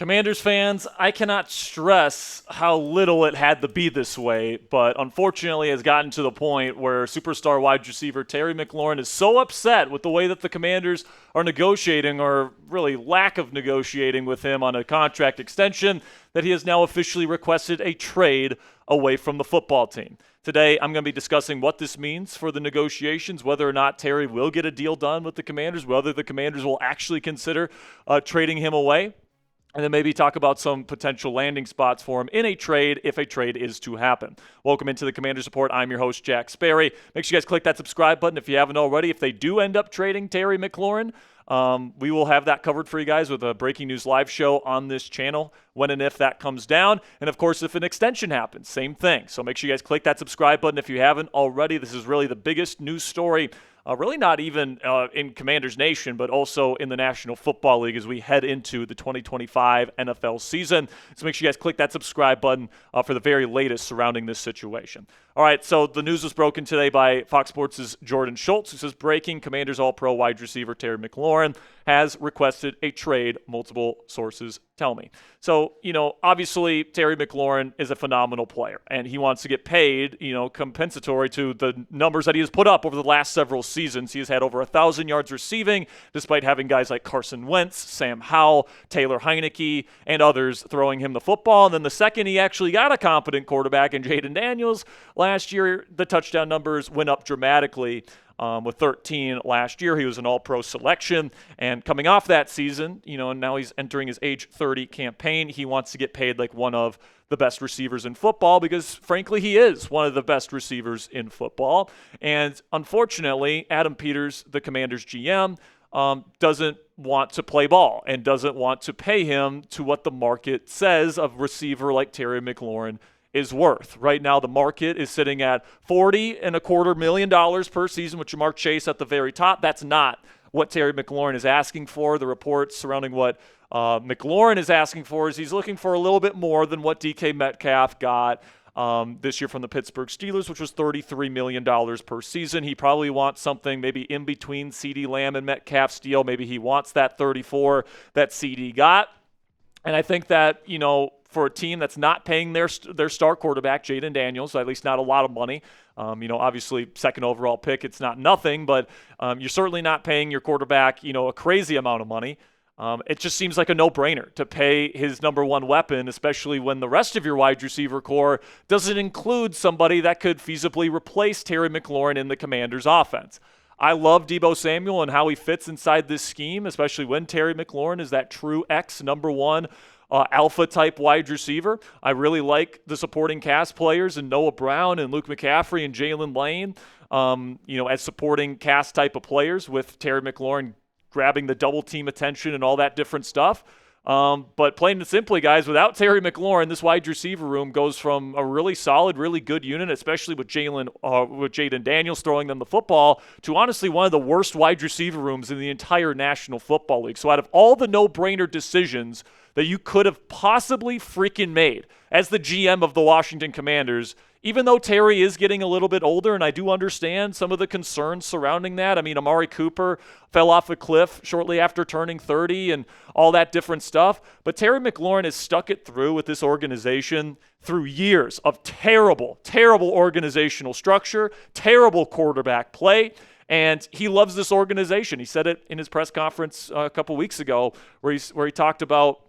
Commanders fans, I cannot stress how little it had to be this way, but unfortunately has gotten to the point where superstar wide receiver Terry McLaurin is so upset with the way that the Commanders are negotiating, or really lack of negotiating with him on a contract extension, that he has now officially requested a trade away from the football team. Today, I'm going to be discussing what this means for the negotiations, whether or not Terry will get a deal done with the Commanders, whether the Commanders will actually consider trading him away, and then maybe talk about some potential landing spots for him in a trade if a trade is to happen. Welcome into the Commanders Report. I'm your host, Jack Sperry. Make sure you guys click that subscribe button if you haven't already. If they do end up trading Terry McLaurin, we will have that covered for you guys with a breaking news live show on this channel when and if that comes down. And of course, if an extension happens, same thing. So make sure you guys click that subscribe button if you haven't already. This is really the biggest news story, really not even in Commanders Nation, but also in the National Football League as we head into the 2025 NFL season. So make sure you guys click that subscribe button for the very latest surrounding this situation. All right, so the news was broken today by Fox Sports' Jordan Schultz, who says, breaking, Commanders All-Pro wide receiver Terry McLaurin has requested a trade, multiple sources tell me. So, obviously Terry McLaurin is a phenomenal player, and he wants to get paid, compensatory to the numbers that he has put up over the last several seasons. He has had over 1,000 yards receiving, despite having guys like Carson Wentz, Sam Howell, Taylor Heinicke, and others throwing him the football. And then the second he actually got a competent quarterback in Jayden Daniels, last year the touchdown numbers went up dramatically. With 13 last year, he was an all-pro selection, and coming off that season, and now he's entering his age 30 campaign, he wants to get paid like one of the best receivers in football because, frankly, he is one of the best receivers in football. And unfortunately, Adam Peters, the Commanders GM, doesn't want to play ball and doesn't want to pay him to what the market says a receiver like Terry McLaurin is worth. Right now, the market is sitting at $40.25 million per season with Jamar Chase at the very top. That's not what Terry McLaurin is asking for. The reports surrounding what McLaurin is asking for is he's looking for a little bit more than what DK Metcalf got this year from the Pittsburgh Steelers, which was $33 million per season. He probably wants something maybe in between CeeDee Lamb and Metcalf's deal. Maybe he wants that 34 that CeeDee got. And I think that, for a team that's not paying their star quarterback, Jayden Daniels, at least not a lot of money. Obviously, second overall pick, it's not nothing, but you're certainly not paying your quarterback, a crazy amount of money. It just seems like a no-brainer to pay his number one weapon, especially when the rest of your wide receiver core doesn't include somebody that could feasibly replace Terry McLaurin in the Commanders' offense. I love Deebo Samuel and how he fits inside this scheme, especially when Terry McLaurin is that true X number one alpha-type wide receiver. I really like the supporting cast players and Noah Brown and Luke McCaffrey and Jalen Lane, as supporting cast type of players with Terry McLaurin grabbing the double team attention and all that different stuff. But plain and simply, guys, without Terry McLaurin, this wide receiver room goes from a really solid, really good unit, especially with Jayden Daniels throwing them the football, to honestly one of the worst wide receiver rooms in the entire National Football League. So out of all the no-brainer decisions that you could have possibly freaking made as the GM of the Washington Commanders, even though Terry is getting a little bit older, and I do understand some of the concerns surrounding that. I mean, Amari Cooper fell off a cliff shortly after turning 30 and all that different stuff. But Terry McLaurin has stuck it through with this organization through years of terrible, terrible organizational structure, terrible quarterback play. And he loves this organization. He said it in his press conference a couple weeks ago where he talked about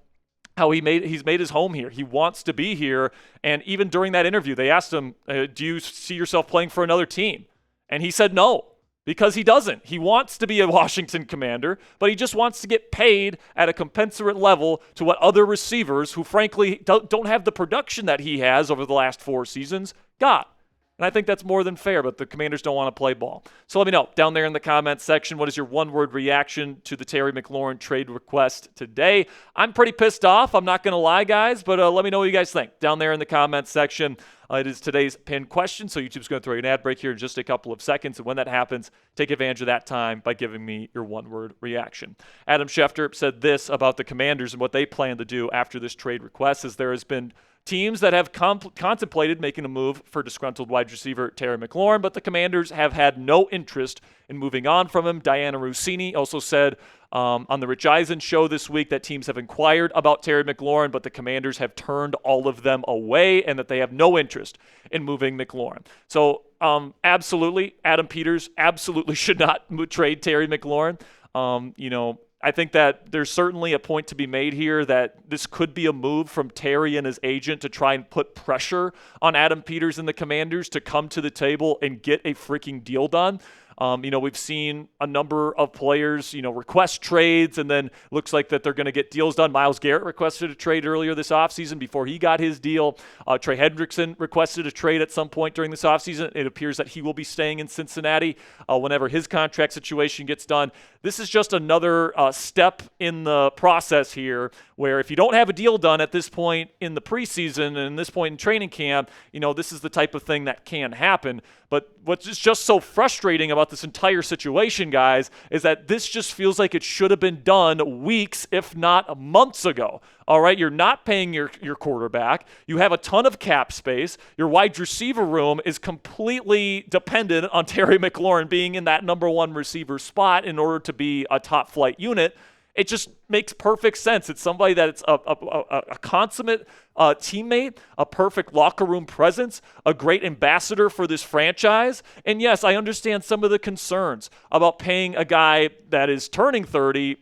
how he's made his home here. He wants to be here. And even during that interview, they asked him, do you see yourself playing for another team? And he said no, because he doesn't. He wants to be a Washington Commander, but he just wants to get paid at a commensurate level to what other receivers who frankly don't have the production that he has over the last 4 seasons got. And I think that's more than fair, but the Commanders don't want to play ball. So let me know down there in the comments section, what is your one-word reaction to the Terry McLaurin trade request today? I'm pretty pissed off. I'm not going to lie, guys, but let me know what you guys think down there in the comments section. It is today's pinned question, so YouTube's going to throw you an ad break here in just a couple of seconds. And when that happens, take advantage of that time by giving me your one-word reaction. Adam Schefter said this about the Commanders and what they plan to do after this trade request, as there has been teams that have contemplated making a move for disgruntled wide receiver Terry McLaurin, but the Commanders have had no interest in moving on from him. Diana Rossini also said on the Rich Eisen show this week that teams have inquired about Terry McLaurin, but the Commanders have turned all of them away and that they have no interest in moving McLaurin. So absolutely, Adam Peters absolutely should not trade Terry McLaurin. I think that there's certainly a point to be made here that this could be a move from Terry and his agent to try and put pressure on Adam Peters and the Commanders to come to the table and get a freaking deal done. We've seen a number of players, request trades, and then looks like that they're going to get deals done. Myles Garrett requested a trade earlier this offseason before he got his deal. Trey Hendrickson requested a trade at some point during this offseason. It appears that he will be staying in Cincinnati whenever his contract situation gets done. This is just another step in the process here where if you don't have a deal done at this point in the preseason and this point in training camp, this is the type of thing that can happen. But what's just so frustrating about this entire situation, guys, is that this just feels like it should have been done weeks, if not months ago. All right, you're not paying your quarterback. You have a ton of cap space. Your wide receiver room is completely dependent on Terry McLaurin being in that number one receiver spot in order to be a top flight unit. It just makes perfect sense. It's somebody that it's a consummate teammate, a perfect locker room presence, a great ambassador for this franchise. And yes, I understand some of the concerns about paying a guy that is turning $30+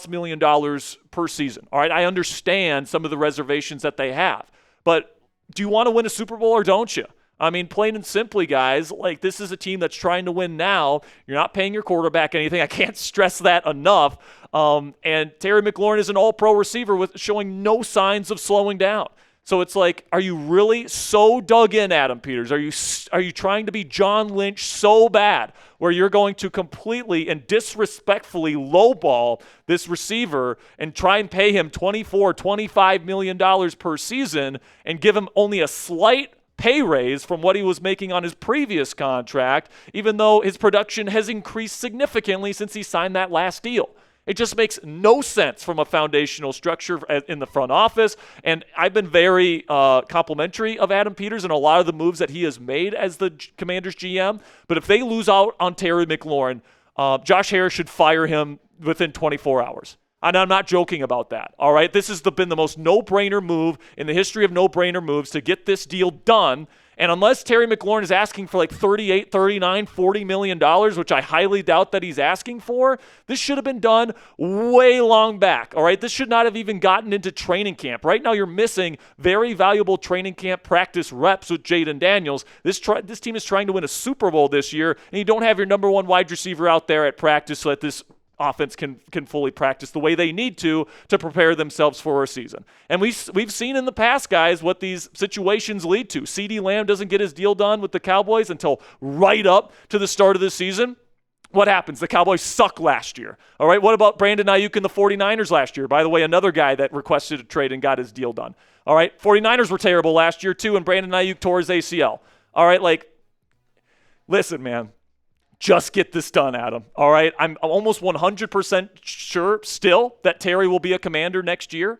million per season. All right, I understand some of the reservations that they have. But do you want to win a Super Bowl or don't you? I mean, plain and simply, guys, this is a team that's trying to win now. You're not paying your quarterback anything. I can't stress that enough. And Terry McLaurin is an all-pro receiver with showing no signs of slowing down. So it's like, are you really so dug in, Adam Peters? Are you trying to be John Lynch so bad where you're going to completely and disrespectfully lowball this receiver and try and pay him $24-25 million per season and give him only a slight pay raise from what he was making on his previous contract, even though his production has increased significantly since he signed that last deal? It just makes no sense from a foundational structure in the front office. And I've been very complimentary of Adam Peters and a lot of the moves that he has made as the Commanders GM. But if they lose out on Terry McLaurin, Josh Harris should fire him within 24 hours. And I'm not joking about that, all right? This has been the most no-brainer move in the history of no-brainer moves to get this deal done. And unless Terry McLaurin is asking for like $38, $39, $40 million, which I highly doubt that he's asking for, this should have been done way long back, all right? This should not have even gotten into training camp. Right now you're missing very valuable training camp practice reps with Jayden Daniels. This team is trying to win a Super Bowl this year, and you don't have your number one wide receiver out there at practice so that this offense can fully practice the way they need to prepare themselves for a season. And we've seen in the past, guys, what these situations lead to. CeeDee Lamb doesn't get his deal done with the Cowboys until right up to the start of the season. What happens? The Cowboys suck last year. All right, what about Brandon Ayuk and the 49ers last year? By the way, another guy that requested a trade and got his deal done. All right, 49ers were terrible last year too, and Brandon Ayuk tore his ACL. All right, listen, man. Just get this done, Adam. All right? I'm almost 100% sure still that Terry will be a Commander next year.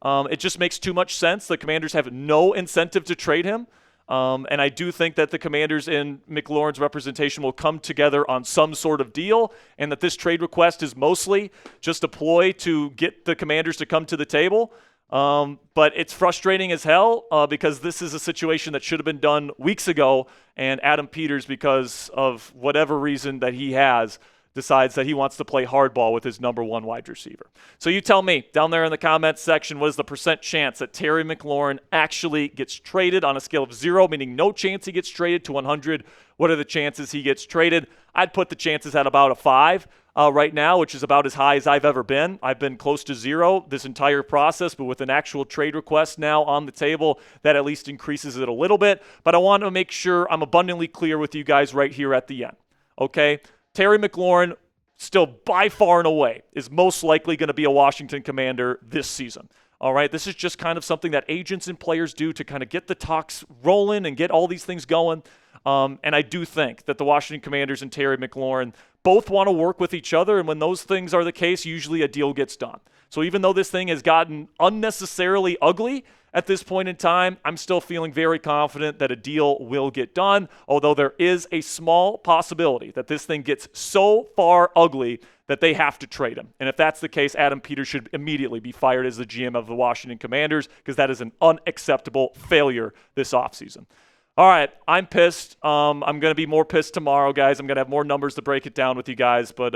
It just makes too much sense. The Commanders have no incentive to trade him. And I do think that the Commanders in McLaurin's representation will come together on some sort of deal, and that this trade request is mostly just a ploy to get the Commanders to come to the table. But it's frustrating as hell because this is a situation that should have been done weeks ago, and Adam Peters, because of whatever reason that he has, decides that he wants to play hardball with his number one wide receiver. So you tell me down there in the comments section, what is the percent chance that Terry McLaurin actually gets traded on a scale of 0, meaning no chance he gets traded, to 100? What are the chances he gets traded? I'd put the chances at about a 5 right now, which is about as high as I've ever been. I've been close to 0 this entire process, but with an actual trade request now on the table, that at least increases it a little bit. But I want to make sure I'm abundantly clear with you guys right here at the end, okay? Terry McLaurin, still by far and away, is most likely going to be a Washington Commander this season. All right, this is just kind of something that agents and players do to kind of get the talks rolling and get all these things going. And I do think that the Washington Commanders and Terry McLaurin both want to work with each other, and when those things are the case, usually a deal gets done. So even though this thing has gotten unnecessarily ugly at this point in time, I'm still feeling very confident that a deal will get done, although there is a small possibility that this thing gets so far ugly that they have to trade him. And if that's the case, Adam Peters should immediately be fired as the GM of the Washington Commanders, because that is an unacceptable failure this offseason. All right, I'm pissed. I'm going to be more pissed tomorrow, guys. I'm going to have more numbers to break it down with you guys. But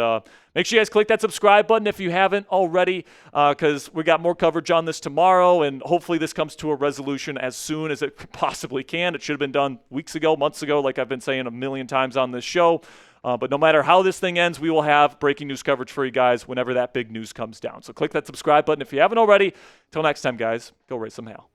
make sure you guys click that subscribe button if you haven't already, because we got more coverage on this tomorrow, and hopefully this comes to a resolution as soon as it possibly can. It should have been done weeks ago, months ago, like I've been saying a million times on this show. But no matter how this thing ends, we will have breaking news coverage for you guys whenever that big news comes down. So click that subscribe button if you haven't already. Till next time, guys, go raise some hell.